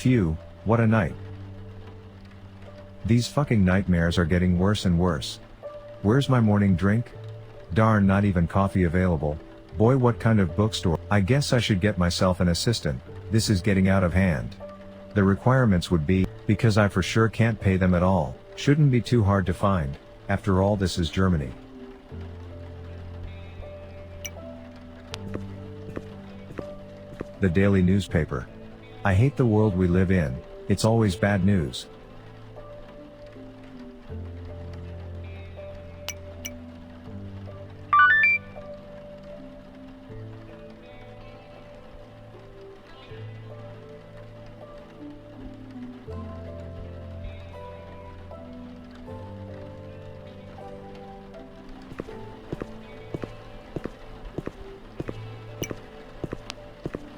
Phew, what a night. These fucking nightmares are getting worse and worse. Where's my morning drink? Darn, not even coffee available. Boy, what kind of bookstore? I guess I should get myself an assistant. This is getting out of hand. The requirements would be, because I for sure can't pay them at all, shouldn't be too hard to find. After all, this is Germany. The daily newspaper. I hate the world we live in, it's always bad news.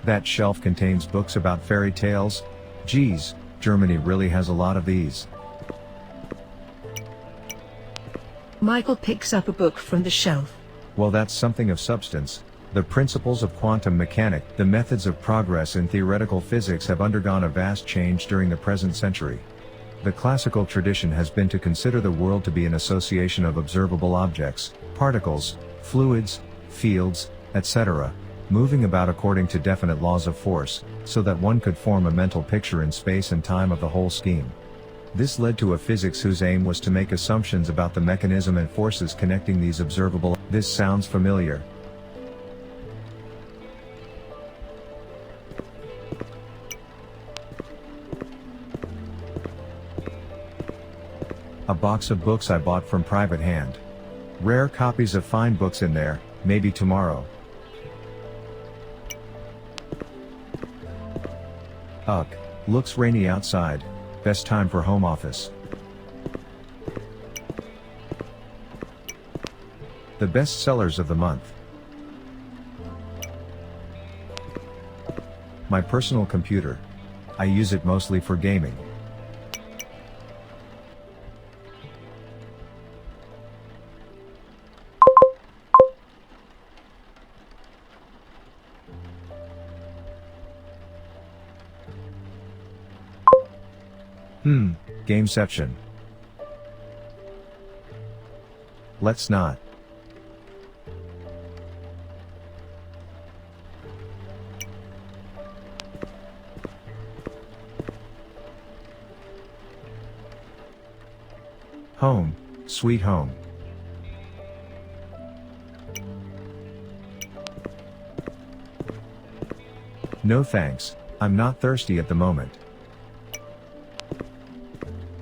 That shelf contains books about fairy tales? Geez, Germany really has a lot of these. Michael picks up a book from the shelf. Well, that's something of substance. The principles of quantum mechanics, the methods of progress in theoretical physics have undergone a vast change during the present century. The classical tradition has been to consider the world to be an association of observable objects, particles, fluids, fields, etc., moving about according to definite laws of force, so that one could form a mental picture in space and time of the whole scheme. This led to a physics whose aim was to make assumptions about the mechanism and forces connecting these observable. This sounds familiar. A box of books I bought from private hand. Rare copies of fine books in there, maybe tomorrow. Ugh, looks rainy outside. Best time for home office. The best sellers of the month. My personal computer. I use it mostly for gaming. Gameception. Let's not. Home, sweet home. No thanks, I'm not thirsty at the moment.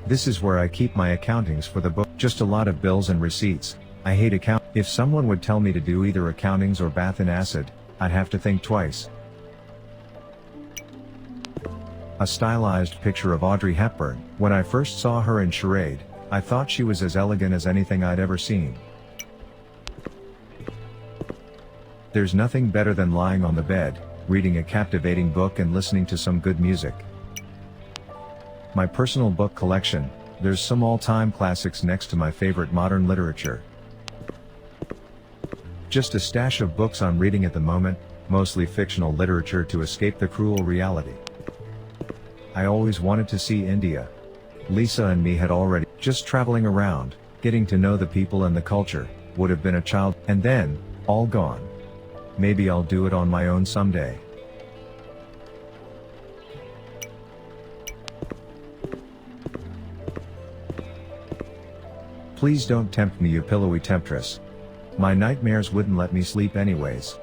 This is where I keep my accountings for the book, just a lot of bills and receipts. I hate account. If someone would tell me to do either accountings or bath in acid, I'd have to think twice. A stylized picture of Audrey Hepburn. When I first saw her in Charade, I thought she was as elegant as anything I'd ever seen. There's nothing better than lying on the bed, reading a captivating book and listening to some good music. My personal book collection, there's some all-time classics next to my favorite modern literature. Just a stash of books I'm reading at the moment, mostly fictional literature to escape the cruel reality. I always wanted to see India. Lisa and me had already, just traveling around, getting to know the people and the culture, would have been a child, and then, all gone. Maybe I'll do it on my own someday. Please don't tempt me, you pillowy temptress. My nightmares wouldn't let me sleep anyways.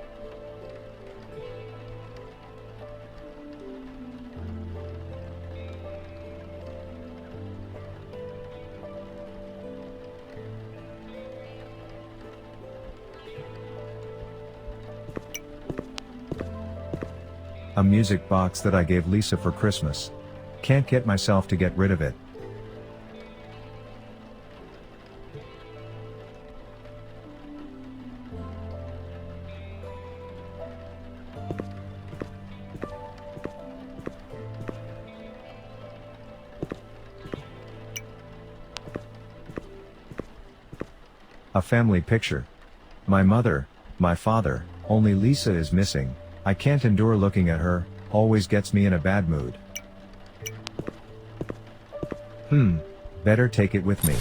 A music box that I gave Lisa for Christmas. Can't get myself to get rid of it. A family picture. My mother, my father, only Lisa is missing. I can't endure looking at her, always gets me in a bad mood. Better take it with me.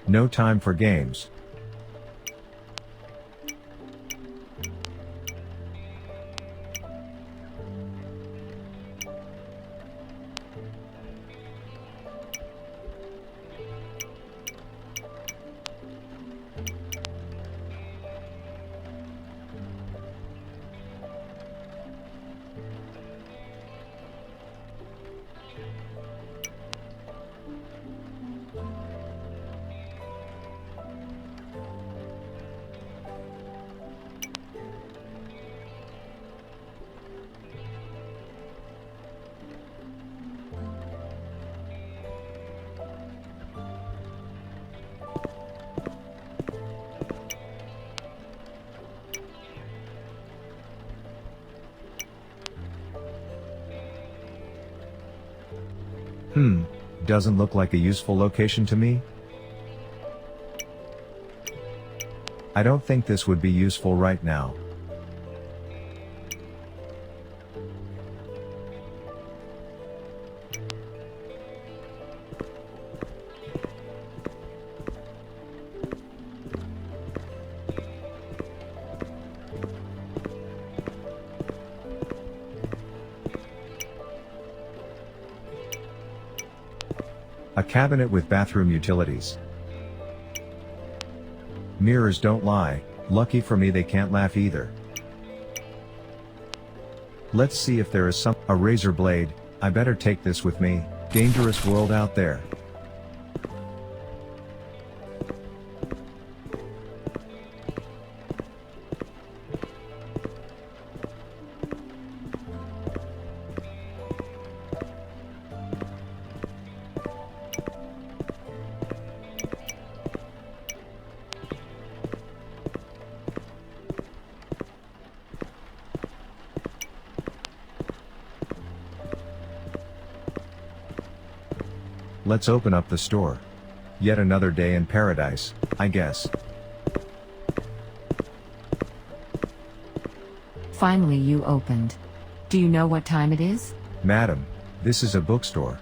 No time for games. Doesn't look like a useful location to me. I don't think this would be useful right now. A cabinet with bathroom utilities. Mirrors don't lie, lucky for me they can't laugh either. Let's see if there is a razor blade. I better take this with me, dangerous world out there. Let's open up the store. Yet another day in paradise, I guess. Finally you opened. Do you know what time it is? Madam, this is a bookstore.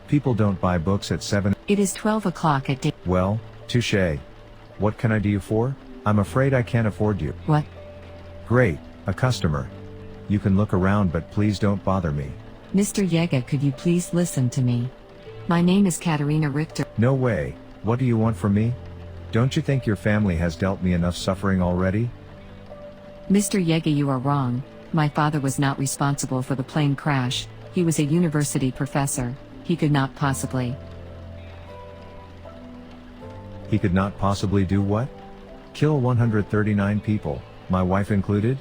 People don't buy books at 7. It is 12 o'clock at day. Well, touche. What can I do you for? I'm afraid I can't afford you. What? Great, a customer. You can look around but please don't bother me. Mr. Yega, could you please listen to me? My name is Katerina Richter. No way, what do you want from me? Don't you think your family has dealt me enough suffering already? Mr. Yega, you are wrong. My father was not responsible for the plane crash. He was a university professor. He could not possibly. He could not possibly do what? Kill 139 people, my wife included?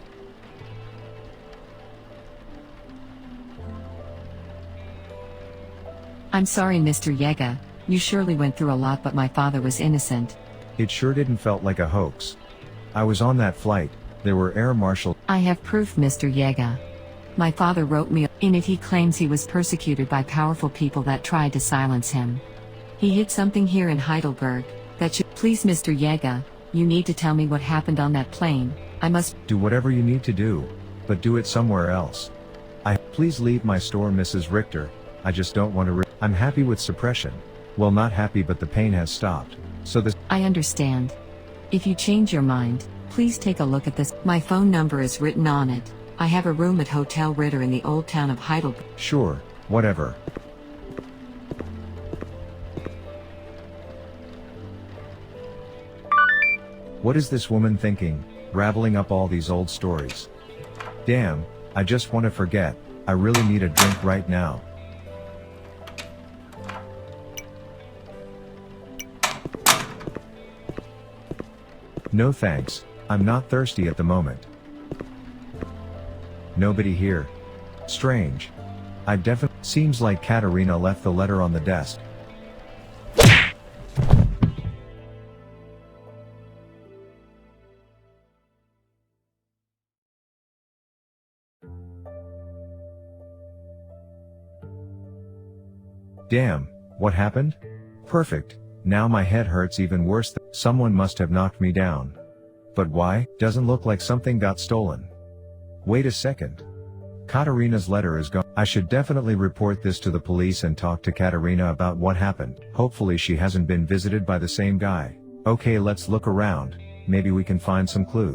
I'm sorry, Mr. Yega. You surely went through a lot, but my father was innocent. It sure didn't felt like a hoax. I was on that flight. There were air marshals. I have proof, Mr. Yega. My father wrote me. In it he claims he was persecuted by powerful people that tried to silence him. He hid something here in Heidelberg that should. Please, Mr. Yega, you need to tell me what happened on that plane. I must. Do whatever you need to do, but do it somewhere else. Please leave my store, Mrs. Richter. I just don't want to. I'm happy with suppression. Well, not happy, but the pain has stopped. So this. I understand. If you change your mind, please take a look at this. My phone number is written on it. I have a room at Hotel Ritter in the old town of Heidelberg. Sure, whatever. What is this woman thinking, rattling up all these old stories? Damn, I just want to forget. I really need a drink right now. No thanks, I'm not thirsty at the moment. Nobody here. Strange. I definitely. Seems like Katerina left the letter on the desk. Damn, what happened? Perfect. Now my head hurts even worse. Someone must have knocked me down. But why? Doesn't look like something got stolen. Wait a second. Katerina's letter is gone. I should definitely report this to the police and talk to Katerina about what happened. Hopefully she hasn't been visited by the same guy. Okay, let's look around, maybe we can find some clues.